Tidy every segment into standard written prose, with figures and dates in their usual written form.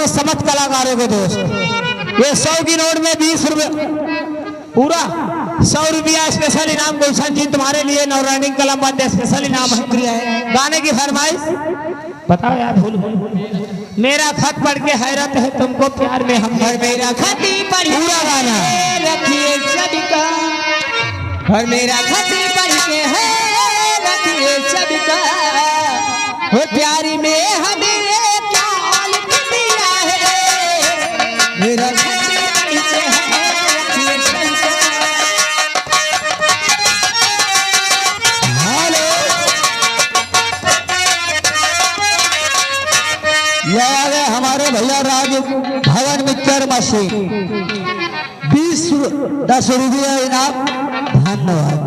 मेरे समस्त कलाकारों के दोस्त, ये 100 की नोट में 20 रुपए पूरा 100 रुपया स्पेशल इनाम गुलशन जी तुम्हारे लिए। नवरानी कलम बंद स्पेशल इनाम है। गाने की फरमाइश बताओ यार। भूल मेरा खत पढ़ के हैरत है तुमको प्यार में हम। मेरा खत पढ़ पूरा गाना रखिए सबका, और मेरा खत पढ़ के है रखिए सबका, वो प्यारी में हमें क्या लिख दिया है। मेरा खत पढ़ के है रखिए सबका। हेलो ये आ गए हमारे भैया राज भवन मिक्सर मशीन, 10 रुपया इनाम। धन्यवाद।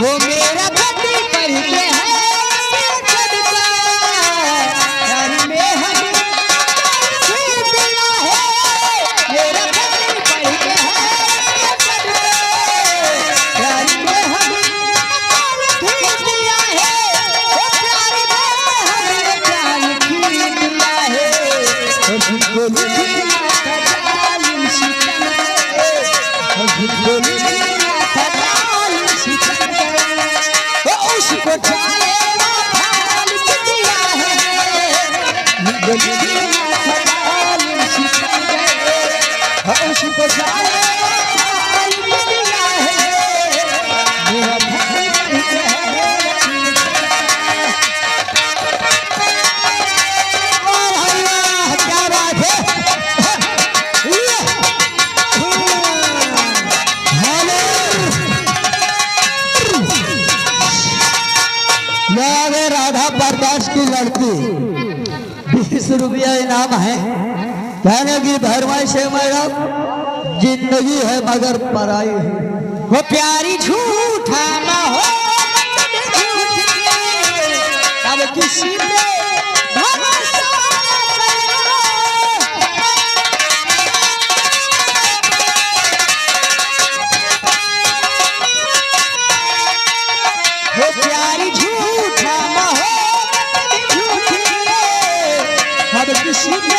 वो मेरा खत पढ़ के है सबका, प्यारी में हमें क्या दिया है। मेरा खत पढ़ के है सबका, प्यारी में हमें क्या दिया है। वो प्यारी में हमें क्या दिया है। और तुमको लिखा था जालिम सितम, और तुमको लिखा था जालिम सितम, वो उसको जाने वाला लिख दिया है। तुमको लिखा था जालिम सितम, वो उसको जाने वाला लिख दिया है। मेरा भाई है राधा प्रकाश की लड़की, 20 रुपया इनाम है। कहने की फरमाइश है मैडम, जिंदगी है मगर पराई है। वो प्यारी झूठा ना हो अब किसी पे भरोसा न करो। वो प्यारी झूठा ना हो अब किसी पे